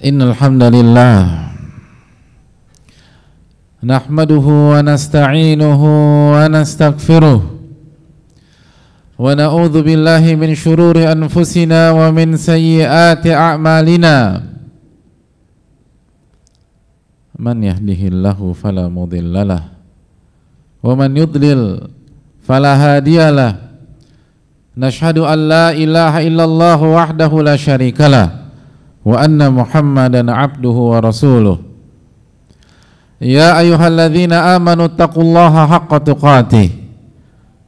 Innal hamdalillah nahmaduhu wa nasta'inuhu wa nastaghfiruh wa na'udzu billahi min shururi anfusina wa min sayyiati a'malina. Man yahdihillahu fala mudhillalah wa man yudlil fala hadiyalah. Nashhadu an la ilaha illallah wahdahu la syarikalah wa anna Muhammadan abduhu wa rasuluh. Ya ayyuhalladzina amanu taqullaha haqqa tuqatih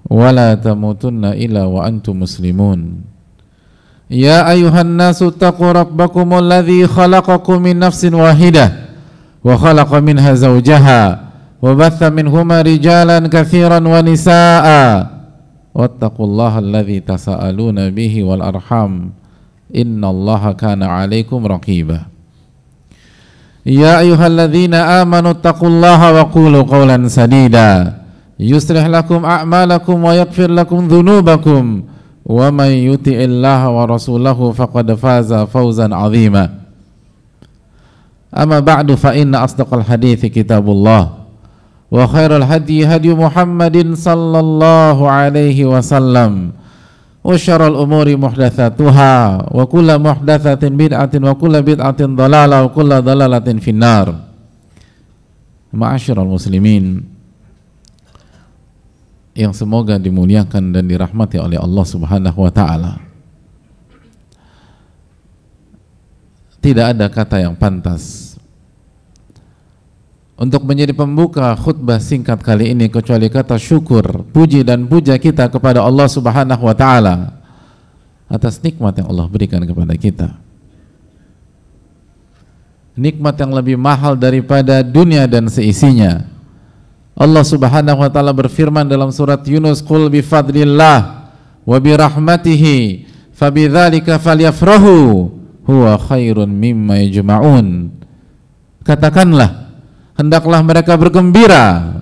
wa la tamutunna illa wa antum muslimun. Ya ayyuhan nasu taqu rabbakumul ladzi khalaqakum min nafsin wahidah wa khalaqa minha zawjaha wa batha minhuma rijalan katsiran wa nisaa'a wattaqullaha alladzi tasaaluna bihi wal arham innallaha kana 'alaikum raqiba. Ya ayyuhalladzina amanu taqullaha wa qulu qawlan sadida yuslih lakum a'malakum wa yaghfir lakum dhunubakum wa may yuti'illaha wa rasulahu faqad faza fawzan 'azima. Amma ba'du fa inna asdaqal hadithi kitabullah wa khairal hadi hadi Muhammadin sallallahu alaihi wasallam wa syarrul umuri muhdatsatuha wa kullu muhdatsatin bid'atin wa kullu bid'atin dhalalah wa kullu dhalalatin finnar. Ma'asyiral muslimin yang semoga dimuliakan dan dirahmati oleh Allah Subhanahu wa taala. Tidak ada kata yang pantas untuk menjadi pembuka khutbah singkat kali ini kecuali kata syukur, puji dan puja kita kepada Allah Subhanahu wa taala atas nikmat yang Allah berikan kepada kita. Nikmat yang lebih mahal daripada dunia dan seisinya. Allah Subhanahu wa taala berfirman dalam surat Yunus, "Qul bi fadlillah wa bi rahmatihi fabidzalika falyafrahu huwa khairun mimma yajma'un." Katakanlah, hendaklah mereka bergembira.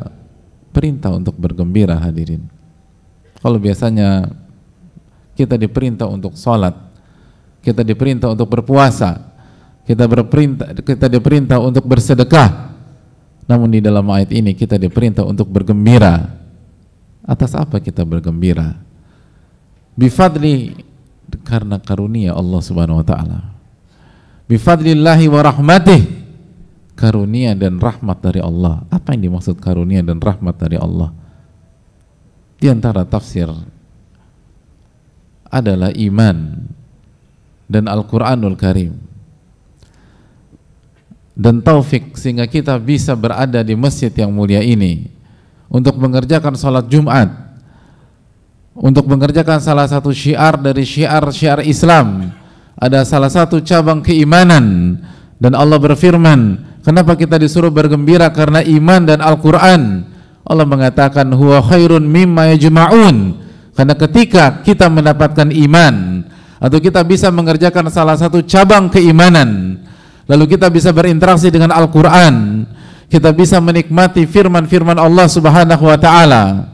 Perintah untuk bergembira, hadirin. Kalau biasanya kita diperintah untuk sholat, kita diperintah untuk berpuasa, kita diperintah untuk bersedekah, namun di dalam ayat ini kita diperintah untuk bergembira. Atas apa kita bergembira? Bifadli, karena karunia Allah Subhanahu wa taala. Bifadlillahi wa rahmatih, karunia dan rahmat dari Allah. Apa yang dimaksud karunia dan rahmat dari Allah? Di antara tafsir adalah iman dan Al-Quranul Karim dan taufik sehingga kita bisa berada di masjid yang mulia ini untuk mengerjakan salat Jumat, untuk mengerjakan salah satu syiar dari syiar-syiar Islam. Ada salah satu cabang keimanan, dan Allah berfirman, kenapa kita disuruh bergembira? Karena iman dan Al-Quran. Allah mengatakan huwa khairun mimma yajma'un, karena ketika kita mendapatkan iman atau kita bisa mengerjakan salah satu cabang keimanan, lalu kita bisa berinteraksi dengan Al-Quran, kita bisa menikmati firman-firman Allah Subhanahu wa ta'ala,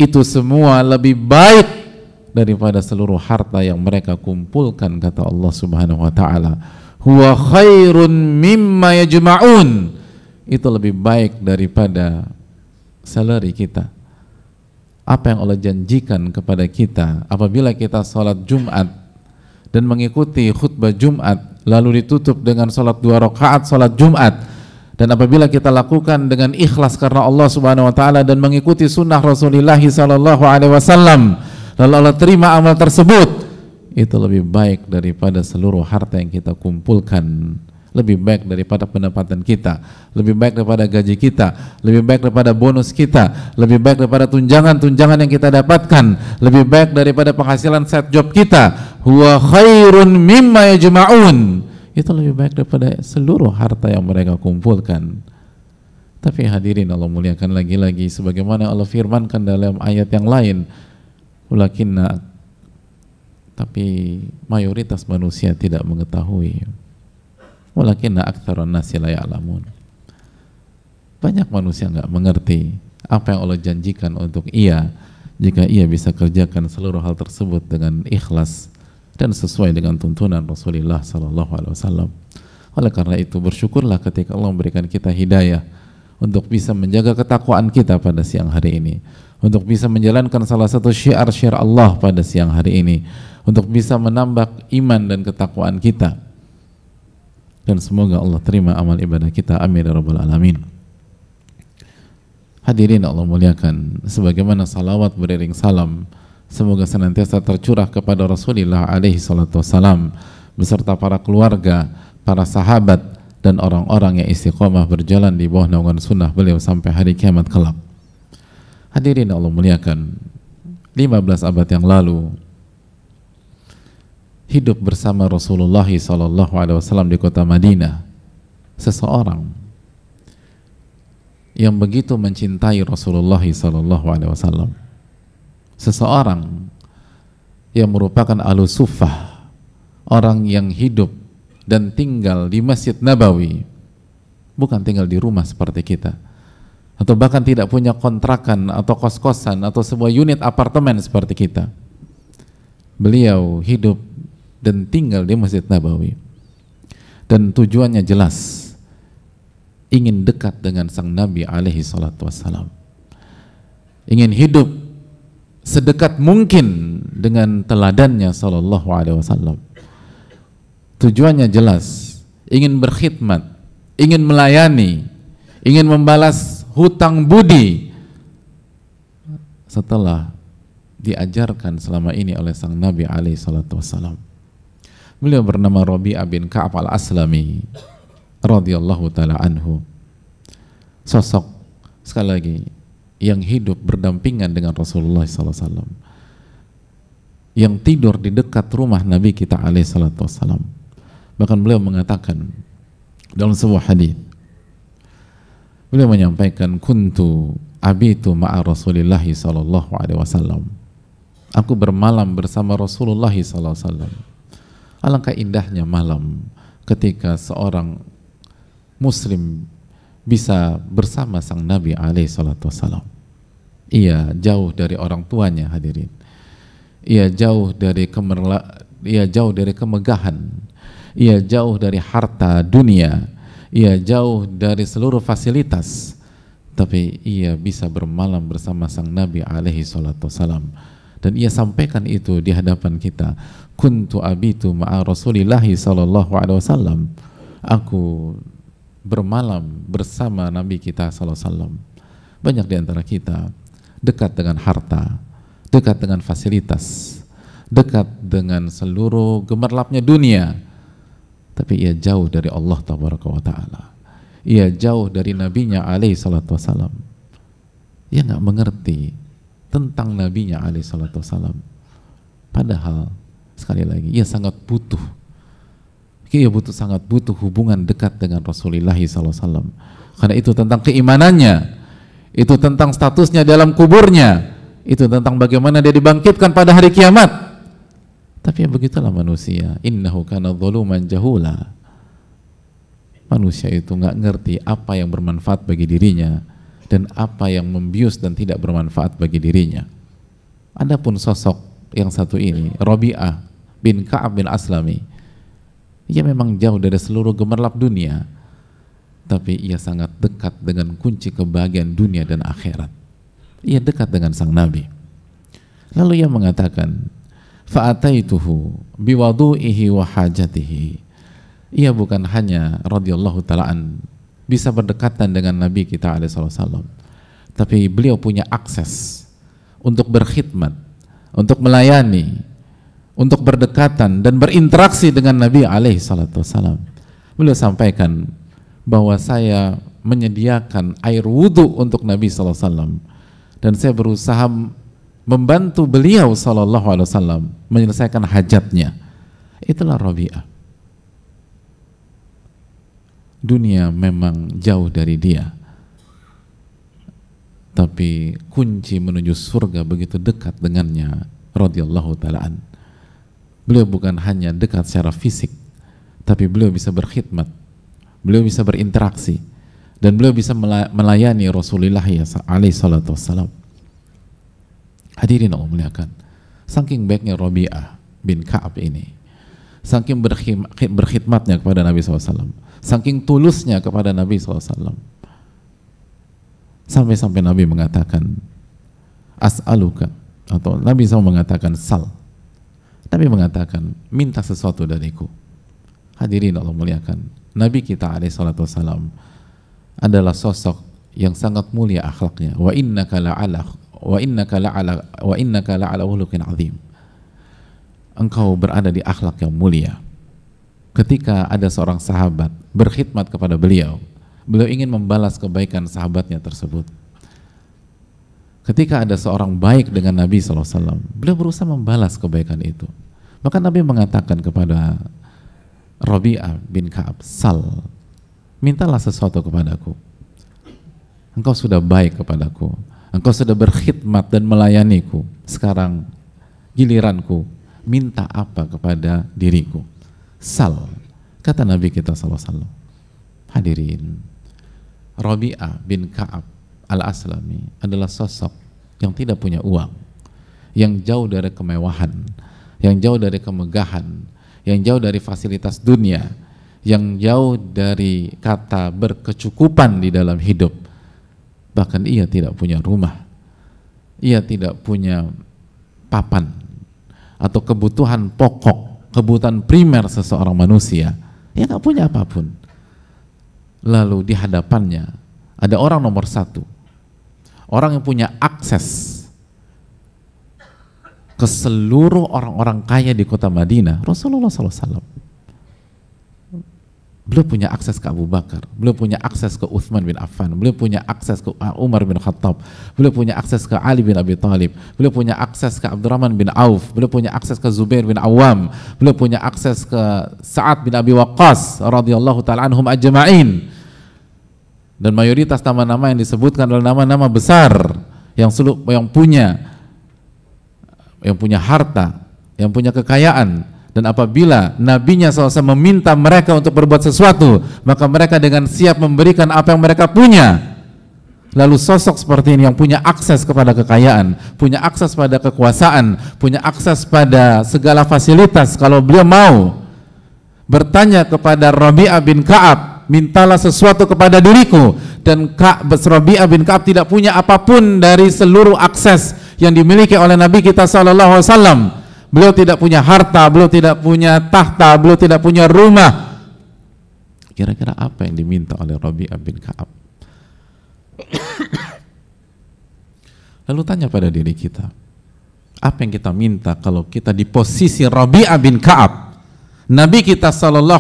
itu semua lebih baik daripada seluruh harta yang mereka kumpulkan, kata Allah Subhanahu wa ta'ala. Huwa khairun mimma yajma'un, itu lebih baik daripada salary kita. Apa yang Allah janjikan kepada kita apabila kita salat Jumat dan mengikuti khutbah Jumat, lalu ditutup dengan salat 2 rakaat salat Jumat, dan apabila kita lakukan dengan ikhlas karena Allah Subhanahu wa ta'ala dan mengikuti sunnah Rasulullah sallallahu alaihi wasallam, lalu Allah terima amal tersebut, itu lebih baik daripada seluruh harta yang kita kumpulkan, lebih baik daripada pendapatan kita, lebih baik daripada gaji kita, lebih baik daripada bonus kita, lebih baik daripada tunjangan-tunjangan yang kita dapatkan, lebih baik daripada penghasilan set job kita. Huwa khairun mimma yajma'un, itu lebih baik daripada seluruh harta yang mereka kumpulkan. Tapi hadirin Allah muliakan, lagi-lagi sebagaimana Allah firmankan dalam ayat yang lain, tapi mayoritas manusia tidak mengetahui. Walakinna aktsarun nasi la ya'lamun. Banyak manusia nggak mengerti apa yang Allah janjikan untuk ia jika ia bisa kerjakan seluruh hal tersebut dengan ikhlas dan sesuai dengan tuntunan Rasulullah sallallahu alaihi wasallam. Oleh karena itu bersyukurlah ketika Allah memberikan kita hidayah untuk bisa menjaga ketakwaan kita pada siang hari ini, untuk bisa menjalankan salah satu syiar-syiar Allah pada siang hari ini, untuk bisa menambah iman dan ketakwaan kita. Dan semoga Allah terima amal ibadah kita, amin ya rabbal alamin. Hadirin Allah muliakan, sebagaimana salawat beriring salam semoga senantiasa tercurah kepada Rasulullah alaihi salatu wassalam beserta para keluarga, para sahabat, dan orang-orang yang istiqomah berjalan di bawah naungan sunnah beliau sampai hari kiamat kelak. Hadirin Allah muliakan, 15 abad yang lalu hidup bersama Rasulullah SAW di kota Madinah seseorang yang begitu mencintai Rasulullah SAW, seseorang yang merupakan ahlu suffah, orang yang hidup dan tinggal di Masjid Nabawi, bukan tinggal di rumah seperti kita, atau bahkan tidak punya kontrakan atau kos-kosan atau sebuah unit apartemen seperti kita. Beliau hidup dan tinggal di Masjid Nabawi, dan tujuannya jelas, ingin dekat dengan sang Nabi alaihi salatu wassalam, ingin hidup sedekat mungkin dengan teladannya sallallahu alaihi wasallam. Tujuannya jelas, ingin berkhidmat, ingin melayani, ingin membalas hutang budi setelah diajarkan selama ini oleh sang Nabi alaihi salatu wassalam. Beliau bernama Rabi'ah bin Ka'ab al-Aslami radhiyallahu ta'ala anhu, sosok sekali lagi yang hidup berdampingan dengan Rasulullah SAW, yang tidur di dekat rumah Nabi kita alaihi salatu wassalam. Bahkan beliau mengatakan dalam sebuah hadis, beliau menyampaikan, kuntu abitu ma'a Rasulillah sallallahu alaihi wasallam, aku bermalam bersama Rasulullah sallallahu alaihi wasallam. Alangkah indahnya malam ketika seorang muslim bisa bersama sang Nabi alaihi salatu wassalam. Ia jauh dari orang tuanya, hadirin. Ia jauh dari kemegahan. Ia jauh dari harta dunia. Ia jauh dari seluruh fasilitas. Tapi ia bisa bermalam bersama sang Nabi alaihi salatu wassalam. Dan ia sampaikan itu di hadapan kita. Kuntu abitu ma'a Rasulillahi sallallahu alaihi wasallam. Aku bermalam bersama Nabi kita sallallahu alaihi wasallam. Banyak di antara kita dekat dengan harta, dekat dengan fasilitas, dekat dengan seluruh gemerlapnya dunia, tapi ia jauh dari Allah tabaraka wa ta'ala. Ia jauh dari nabinya alaihi salatu wasallam. Ia nggak mengerti tentang nabinya alaihi salatu wasallam. Padahal sekali lagi ia sangat butuh. Ia sangat butuh hubungan dekat dengan Rasulullah SAW. Karena itu tentang keimanannya, itu tentang statusnya dalam kuburnya, itu tentang bagaimana dia dibangkitkan pada hari kiamat. Tapi ya begitulah manusia. Innahu kana zaluman jahula. Manusia itu nggak ngerti apa yang bermanfaat bagi dirinya dan apa yang membius dan tidak bermanfaat bagi dirinya. Adapun sosok yang satu ini, Rabi'ah bin Ka'ab bin Aslami, ia memang jauh dari seluruh gemerlap dunia, tapi ia sangat dekat dengan kunci kebahagiaan dunia dan akhirat. Ia dekat dengan sang Nabi. Lalu ia mengatakan, fa'ataituhu biwadu'ihi wa hajatihi. Ia bukan hanya radhiyallahu ta'ala bisa berdekatan dengan Nabi kita alaihi wasallam, tapi beliau punya akses untuk berkhidmat, untuk melayani, untuk berdekatan dan berinteraksi dengan Nabi alaihi salatu wassalam. Beliau sampaikan bahwa saya menyediakan air wudhu untuk Nabi sallallahu alaihi wasallam, dan saya berusaha membantu beliau sallallahu alaihi wasallam menyelesaikan hajatnya. Itulah Rabi'ah. Dunia memang jauh dari dia, tapi kunci menuju surga begitu dekat dengannya radhiyallahu ta'ala an. Beliau bukan hanya dekat secara fisik, tapi beliau bisa berkhidmat, beliau bisa berinteraksi, dan beliau bisa melayani Rasulullah alaihi salatu wassalam. Hadirin Allah muliakan, saking baiknya Rabi'ah bin Ka'ab ini, saking berkhidmatnya kepada Nabi SAW, saking tulusnya kepada Nabi SAW. Sampai-sampai Nabi mengatakan, as'aluka, atau Nabi SAW mengatakan sal. Nabi mengatakan, minta sesuatu dariku. Hadirin Allah muliakan, Nabi kita alaihissalam adalah sosok yang sangat mulia akhlaknya. Wa innaka la'ala khuluqin azim. Engkau berada di akhlak yang mulia. Ketika ada seorang sahabat berkhidmat kepada beliau, beliau ingin membalas kebaikan sahabatnya tersebut. Ketika ada seorang baik dengan Nabi SAW, beliau berusaha membalas kebaikan itu. Maka Nabi mengatakan kepada Rabi'ah bin Ka'ab, sal, mintalah sesuatu kepadaku. Engkau sudah baik kepadaku, engkau sudah berkhidmat dan melayaniku. Sekarang giliranku, minta apa kepada diriku? Sal, kata Nabi kita SAW. Hadirin, Rabi'ah bin Ka'ab al-Aslami adalah sosok yang tidak punya uang, yang jauh dari kemewahan, yang jauh dari kemegahan, yang jauh dari fasilitas dunia, yang jauh dari kata berkecukupan di dalam hidup. Bahkan ia tidak punya rumah, ia tidak punya papan atau kebutuhan pokok, kebutuhan primer seseorang manusia. Ia nggak punya apapun. Lalu di hadapannya ada orang nomor satu, orang yang punya akses ke seluruh orang-orang kaya di kota Madinah, Rasulullah SAW. Beliau punya akses ke Abu Bakar, beliau punya akses ke Uthman bin Affan, beliau punya akses ke Umar bin Khattab, beliau punya akses ke Ali bin Abi Thalib, beliau punya akses ke Abdurrahman bin Auf, beliau punya akses ke Zubair bin Awam, beliau punya akses ke Sa'ad bin Abi Waqqas radhiyallahu ta'ala anhum ajma'in. Dan mayoritas nama-nama yang disebutkan adalah nama-nama besar yang punya harta, yang punya kekayaan. Dan apabila nabinya SAW meminta mereka untuk berbuat sesuatu, maka mereka dengan siap memberikan apa yang mereka punya. Lalu sosok seperti ini yang punya akses kepada kekayaan, punya akses pada kekuasaan, punya akses pada segala fasilitas, kalau beliau mau bertanya kepada Rabi'ah bin Ka'ab, mintalah sesuatu kepada diriku, dan Rabi'ah bin Ka'ab tidak punya apapun dari seluruh akses yang dimiliki oleh Nabi kita SAW. Beliau tidak punya harta, beliau tidak punya tahta, beliau tidak punya rumah. Kira-kira apa yang diminta oleh Rabi'ah bin Ka'ab? Lalu tanya pada diri kita, apa yang kita minta kalau kita di posisi Rabi'ah bin Ka'ab? Nabi kita SAW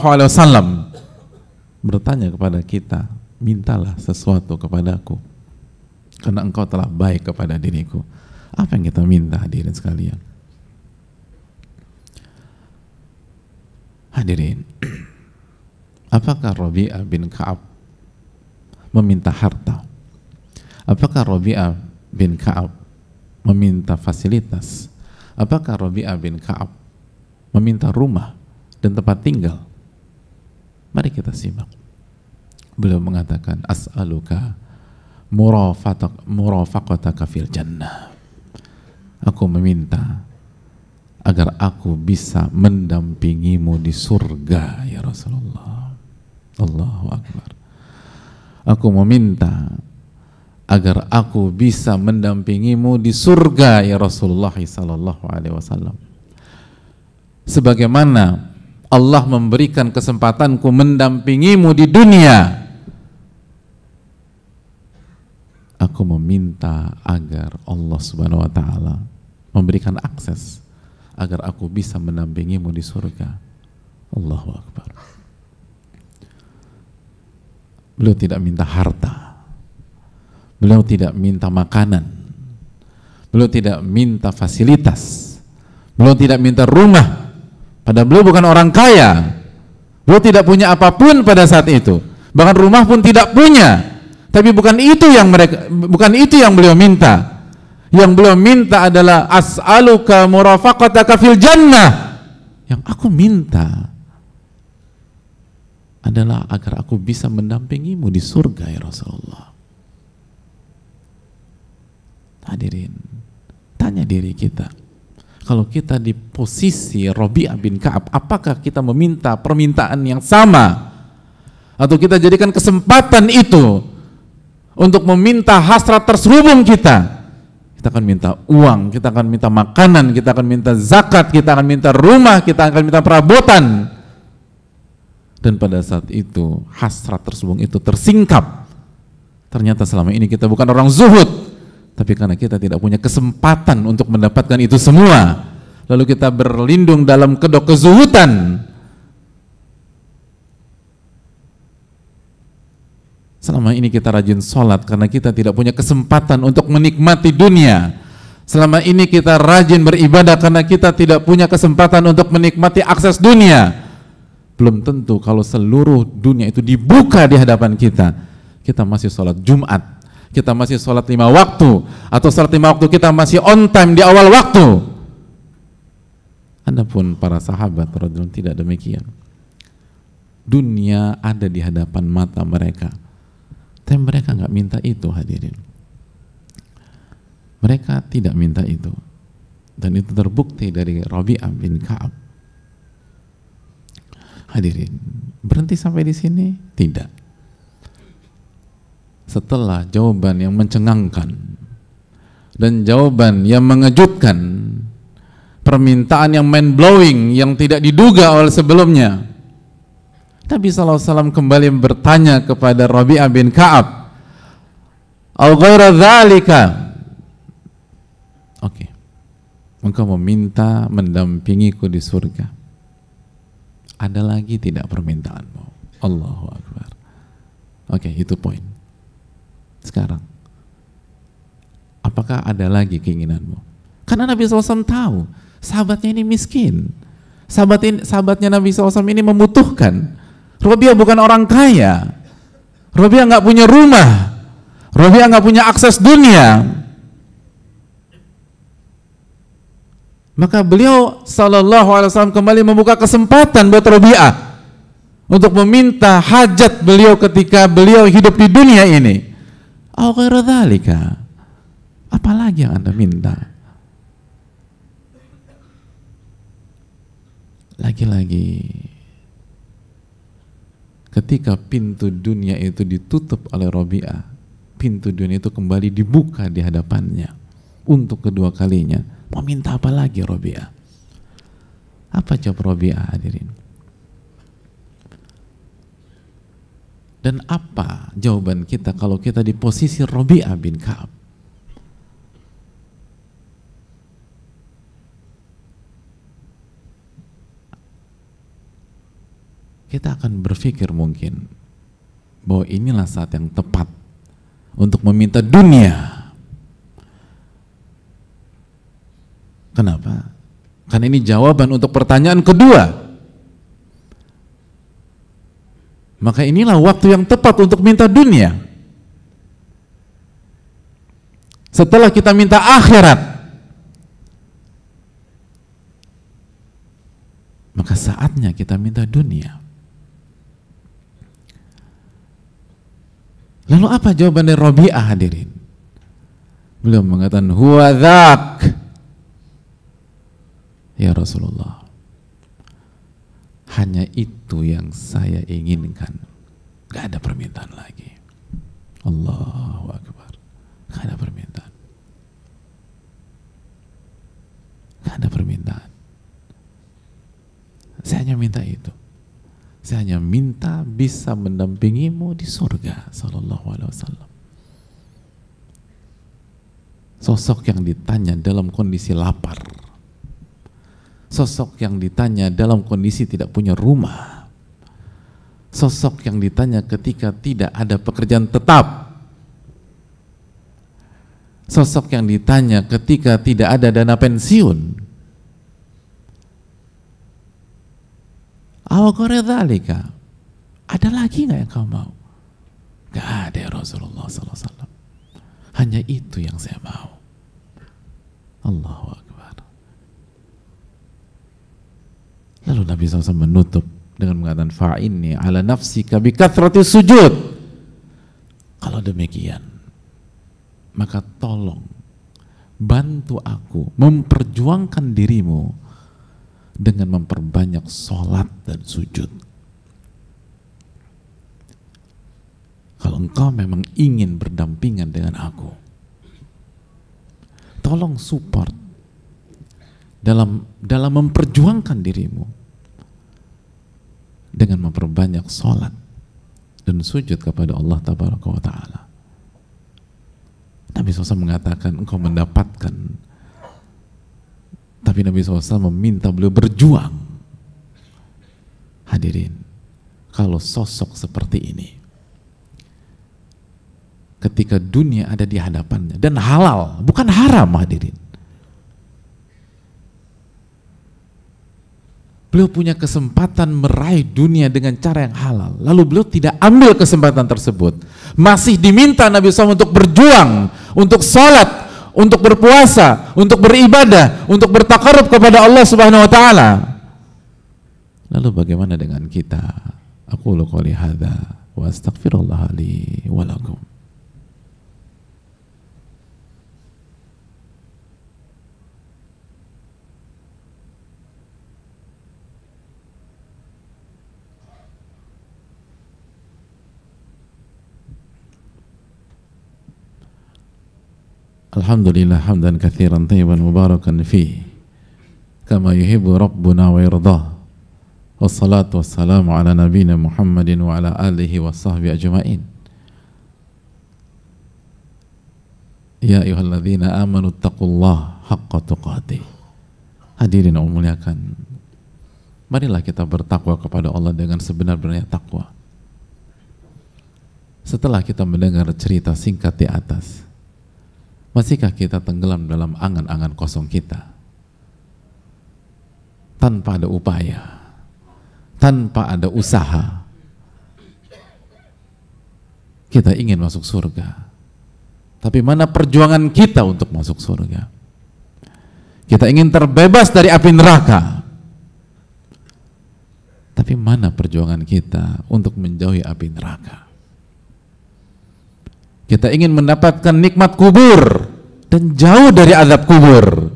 bertanya kepada kita, mintalah sesuatu kepadaku karena engkau telah baik kepada diriku. Apa yang kita minta, hadirin sekalian? Hadirin, apakah Rabi'ah bin Ka'ab meminta harta? Apakah Rabi'ah bin Ka'ab meminta fasilitas? Apakah Rabi'ah bin Ka'ab meminta rumah dan tempat tinggal? Mari kita simak. Beliau mengatakan, as'aluka murafaqataka fil jannah. Aku meminta agar aku bisa mendampingimu di surga, ya Rasulullah. Allahu Akbar. Aku meminta agar aku bisa mendampingimu di surga, ya Rasulullah sallallahu alaihi wasallam. Sebagaimana Allah memberikan kesempatanku mendampingimu di dunia, aku meminta agar Allah Subhanahu wa taala memberikan akses agar aku bisa mendampingimu di surga. Allahu Akbar. Beliau tidak minta harta, beliau tidak minta makanan, beliau tidak minta fasilitas, beliau tidak minta rumah. Padahal beliau bukan orang kaya, beliau tidak punya apapun pada saat itu, bahkan rumah pun tidak punya. Tapi bukan itu yang beliau minta. Yang beliau minta adalah as'aluka murafaqataka fil jannah. Yang aku minta adalah agar aku bisa mendampingimu di surga, ya Rasulullah. Hadirin, tanya diri kita, kalau kita di posisi Rabi'ah bin Ka'ab, apakah kita meminta permintaan yang sama? atau kita jadikan kesempatan itu untuk meminta hasrat terselubung kita. Kita akan minta uang, kita akan minta makanan, kita akan minta zakat, kita akan minta rumah, kita akan minta perabotan. Dan pada saat itu hasrat terselubung itu tersingkap. Ternyata selama ini kita bukan orang zuhud, tapi karena kita tidak punya kesempatan untuk mendapatkan itu semua, lalu kita berlindung dalam kedok kezuhudan. Selama ini kita rajin sholat karena kita tidak punya kesempatan untuk menikmati dunia. Selama ini kita rajin beribadah karena kita tidak punya kesempatan untuk menikmati akses dunia. Belum tentu kalau seluruh dunia itu dibuka di hadapan kita, kita masih sholat Jumat, kita masih sholat 5 waktu, atau sholat 5 waktu kita masih on time di awal waktu. Adapun para sahabat radhiyallahu anhum tidak demikian. Dunia ada di hadapan mata mereka, tapi mereka nggak minta itu, hadirin. Mereka tidak minta itu, dan itu terbukti dari Rabi'ah bin Ka'ab. Hadirin, berhenti sampai di sini? Tidak. Setelah jawaban yang mencengangkan dan jawaban yang mengejutkan, permintaan yang mind blowing yang tidak diduga oleh sebelumnya, Nabi SAW kembali bertanya kepada Rabi'ah bin Ka'ab, "Au ghaira dzalika?" Oke. Engkau meminta mendampingiku di surga. Ada lagi tidak permintaanmu? Allahu Akbar. Oke, itu poin. Sekarang, apakah ada lagi keinginanmu? Karena Nabi SAW tahu sahabatnya ini miskin. Sahabatnya Nabi SAW ini membutuhkan. Rabi'ah bukan orang kaya. Rabi'ah nggak punya rumah. Rabi'ah nggak punya akses dunia. Maka beliau sallallahu alaihi wasallam kembali membuka kesempatan buat Rabi'ah untuk meminta hajat beliau ketika beliau hidup di dunia ini. Au ghairu dzalika? Apalagi yang Anda minta? Lagi-lagi ketika pintu dunia itu ditutup oleh Rabi'ah, pintu dunia itu kembali dibuka di hadapannya untuk kedua kalinya. Mau minta apa lagi Rabi'ah? Apa jawab Rabi'ah, hadirin? Dan apa jawaban kita kalau kita di posisi Rabi'ah bin Ka'ab? Kita akan berpikir mungkin bahwa inilah saat yang tepat untuk meminta dunia. Kenapa? Karena ini jawaban untuk pertanyaan kedua. Maka inilah waktu yang tepat untuk minta dunia. Setelah kita minta akhirat, maka saatnya kita minta dunia. Lalu apa jawaban dari Rabi'ah, hadirin? Beliau mengatakan, huwa dzak. Ya Rasulullah, hanya itu yang saya inginkan, gak ada permintaan lagi. Allahu Akbar. Gak ada permintaan. Gak ada permintaan. Saya hanya minta itu. Saya hanya minta bisa mendampingimu di surga. Sallallahu alaihi wasallam. Sosok yang ditanya dalam kondisi lapar, sosok yang ditanya dalam kondisi tidak punya rumah, sosok yang ditanya ketika tidak ada pekerjaan tetap, sosok yang ditanya ketika tidak ada dana pensiun. Awaqaradzalika, ada lagi nggak yang kau mau? Gak ada ya Rasulullah SAW. Hanya itu yang saya mau. Allahu Akbar. Lalu Nabi SAW menutup dengan mengatakan, fa'inni ala nafsika bi kathrati sujud. Kalau demikian, maka tolong bantu aku memperjuangkan dirimu dengan memperbanyak sholat dan sujud. kalau engkau memang ingin berdampingan dengan aku, tolong support dalam memperjuangkan dirimu dengan memperbanyak sholat dan sujud kepada Allah Tabaraka wa Ta'ala. Nabi SAW mengatakan engkau mendapatkan, tapi Nabi SAW meminta beliau berjuang. Hadirin, kalau sosok seperti ini ketika dunia ada di hadapannya dan halal, bukan haram, hadirin, beliau punya kesempatan meraih dunia dengan cara yang halal, lalu beliau tidak ambil kesempatan tersebut, masih diminta Nabi SAW untuk berjuang, untuk sholat, untuk berpuasa, untuk beribadah, untuk bertakarub kepada Allah Subhanahu wa Ta'ala. Lalu bagaimana dengan kita? Aqulu qouli hadza wa astaghfirullah li wa lakum. Alhamdulillah hamdan katsiran thayyiban mubarakan fi kama yuhibbu rabbuna wa yardah. Wassalatu wassalamu ala nabiyyina Muhammadin wa ala alihi wa sahbihi ajma'in. Ya ayyuhalladzina amanu taqullaha haqqa tuqatih. Hadirin yang muliakan, marilah kita bertakwa kepada Allah dengan sebenar-benarnya takwa. Setelah kita mendengar cerita singkat di atas, masihkah kita tenggelam dalam angan-angan kosong kita? Tanpa ada upaya, tanpa ada usaha, kita ingin masuk surga. Tapi mana perjuangan kita untuk masuk surga? Kita ingin terbebas dari api neraka. Tapi mana perjuangan kita untuk menjauhi api neraka? Kita ingin mendapatkan nikmat kubur dan jauh dari azab kubur.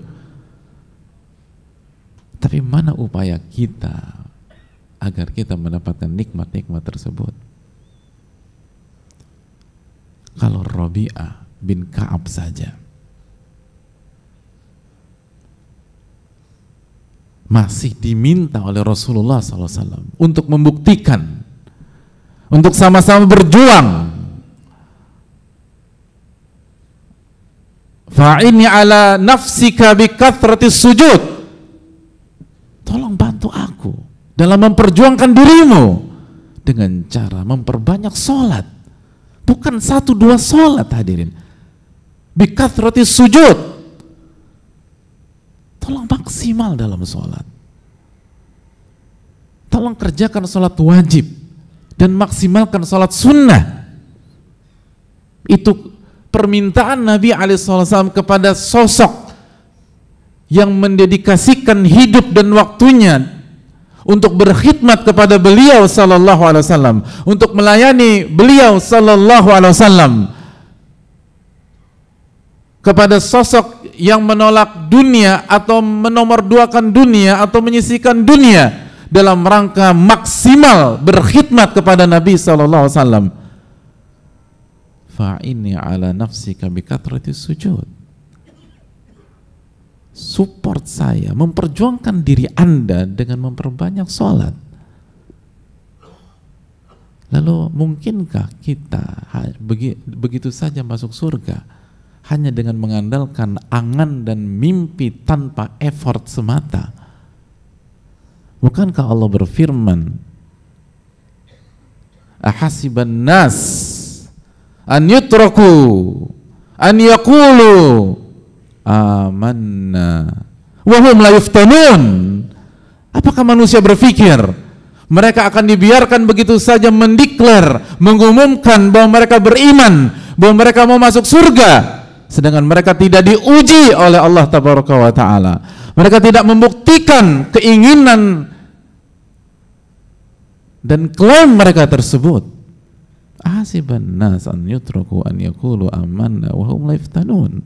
Tapi mana upaya kita agar kita mendapatkan nikmat-nikmat tersebut? Kalau Rabi'ah bin Ka'ab saja masih diminta oleh Rasulullah SAW untuk membuktikan, untuk sama-sama berjuang. Fa'inni ala nafsika bikathratis sujud. Tolong bantu aku dalam memperjuangkan dirimu dengan cara memperbanyak sholat. Bukan 1-2 sholat, hadirin. Bikathratis sujud. Tolong maksimal dalam sholat. Tolong kerjakan sholat wajib dan maksimalkan sholat sunnah. Itu permintaan Nabi SAW kepada sosok yang mendedikasikan hidup dan waktunya untuk berkhidmat kepada beliau sallallahu alaihi wasallam, untuk melayani beliau sallallahu alaihi wasallam, kepada sosok yang menolak dunia atau menomorduakan dunia atau menyisihkan dunia dalam rangka maksimal berkhidmat kepada Nabi sallallahu alaihi wasallam. Fa'inni ala nafsika bikathratis sujud. Support saya, memperjuangkan diri Anda dengan memperbanyak sholat. Lalu mungkinkah kita begitu saja masuk surga hanya dengan mengandalkan angan dan mimpi tanpa effort semata? Bukankah Allah berfirman, ahasiban nas an yutraku an yaqulu amanna wa hum la yuftanun. Apakah manusia berpikir mereka akan dibiarkan begitu saja mendeklar, mengumumkan bahwa mereka beriman, bahwa mereka mau masuk surga, sedangkan mereka tidak diuji oleh Allah Tabaraka wa Ta'ala? Mereka tidak membuktikan keinginan dan klaim mereka tersebut. Ahasiban nas an yutraku an yaqulu amanna wa hum la yuftanun.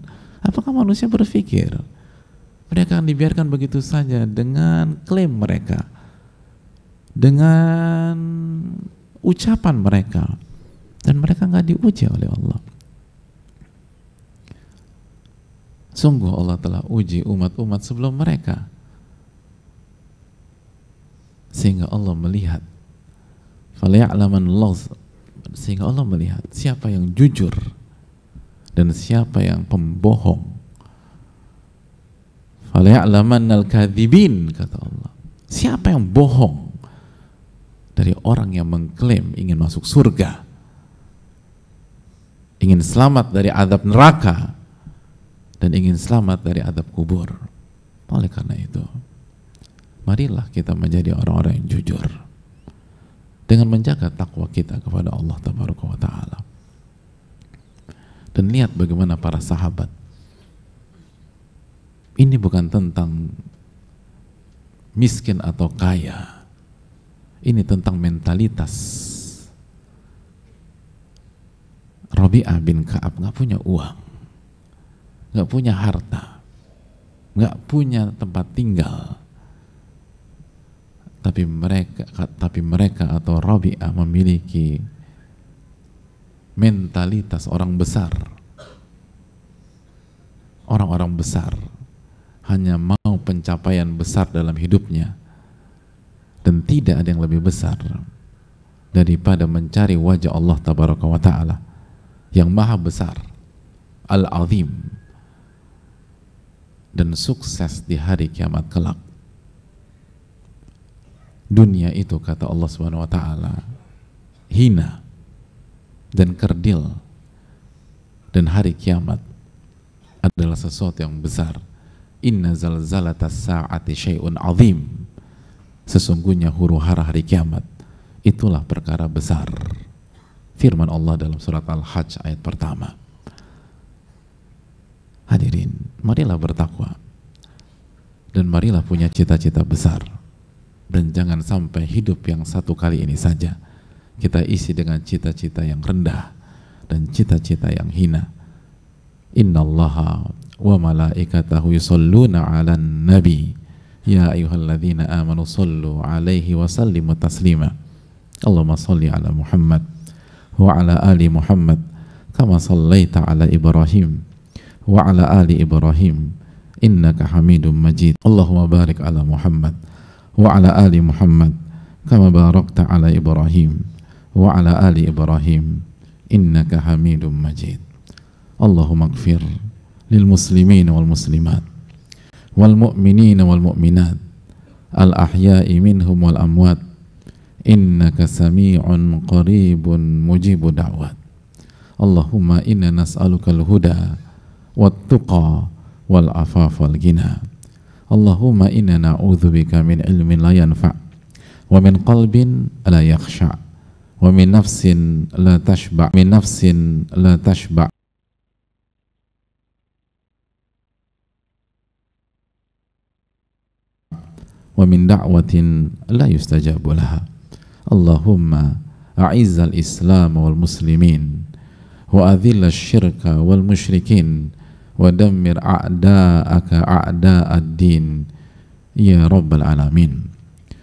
Apakah manusia berpikir mereka akan dibiarkan begitu saja dengan klaim mereka, dengan ucapan mereka, dan mereka nggak diuji oleh Allah. Sungguh Allah telah uji umat-umat sebelum mereka, sehingga Allah melihat, sehingga Allah melihat siapa yang jujur dan siapa yang pembohong. Falaya'lamannal kadzibin, kata Allah. Siapa yang bohong dari orang yang mengklaim ingin masuk surga, ingin selamat dari azab neraka, dan ingin selamat dari azab kubur. Oleh karena itu, marilah kita menjadi orang-orang yang jujur dengan menjaga takwa kita kepada Allah Tabaraka wa Ta'ala. Dan lihat bagaimana para sahabat. Ini bukan tentang miskin atau kaya, ini tentang mentalitas. Rabi'ah bin Ka'ab nggak punya uang, nggak punya harta, nggak punya tempat tinggal, tapi mereka atau Rabi'ah memiliki mentalitas orang besar. Orang-orang besar hanya mau pencapaian besar dalam hidupnya, dan tidak ada yang lebih besar daripada mencari wajah Allah Tabaraka wa Ta'ala yang maha besar, Al-Azim, dan sukses di hari kiamat kelak. Dunia itu, kata Allah Subhanahu wa Ta'ala, hina dan kerdil, dan hari kiamat adalah sesuatu yang besar. Inna zalzalatas sa'ati syai'un azim. Sesungguhnya huru-hara hari kiamat itulah perkara besar. Firman Allah dalam surat Al-Hajj ayat pertama. Hadirin, marilah bertakwa dan marilah punya cita-cita besar, dan jangan sampai hidup yang satu kali ini saja kita isi dengan cita-cita yang rendah dan cita-cita yang hina. Innallaha wa malaikatahu yusalluna 'alan nabi ya ayyuhalladzina amanu sallu 'alaihi wa sallimu taslima. Allahumma salli 'ala Muhammad wa 'ala ali Muhammad kama sallaita 'ala Ibrahim wa 'ala ali Ibrahim innaka Hamidum Majid. Allahumma barik 'ala Muhammad wa 'ala ali Muhammad kama barakta 'ala Ibrahim wa 'ala ali Ibrahim innaka Hamidum Majid. Allahumma ighfir lil muslimin wal muslimat wal mu'minin wal mu'minat al ahya'i minhum wal amwat innaka sami'un qaribun mujibu da'wat. Allahumma inna nas'aluka al huda wat tuqa wal afaf wal ghina. Allahumma inna na'udzubika min ilmin la yanfa' wa min qalbin la yakhsha' wa min nafsin la tashba' wa min da'watin la yustajabu laha. Allahumma a'izzal islam wal muslimin wa adhil syirka wal musyrikin wa dammir a'da'aka a'da'ad din ya rabbal alamin.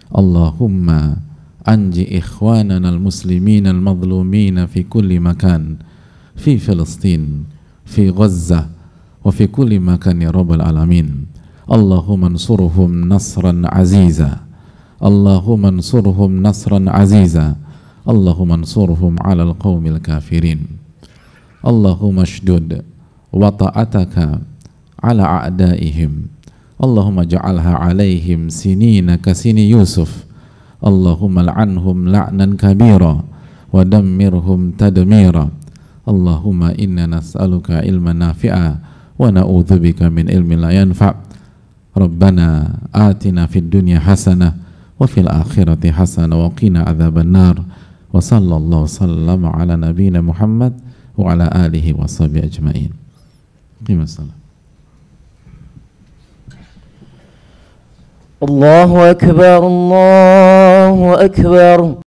Allahumma anji ikhwanana al muslimin al madhlumin fi kulli makan, fi Filistin, fi Gaza wa fi kulli makan ya rabbal alamin. Allahumma ansurhum nasran aziza, Allahumma ansurhum nasran aziza, Allahumma ansurhum ala al-qawmil kafirin. Allahumma shdud wata'ataka ala a'daihim, Allahumma ja'alha alaihim sinina kasini Yusuf. Allahumma la'anhum la'nan kabira wa dammirhum tadmira. Allahumma inna nas'aluka ilman nafi'a wa na'udzubika min ilmin la yanfa'. Rabbana atina fid dunya hasanah wa fil akhirati hasanah wa qina adzaban nar. Wa sallallahu sallama ala nabiyyina Muhammad wa ala alihi wa sahbihi ajma'in. Qiyamah. Allahu akbar, Allahu akbar.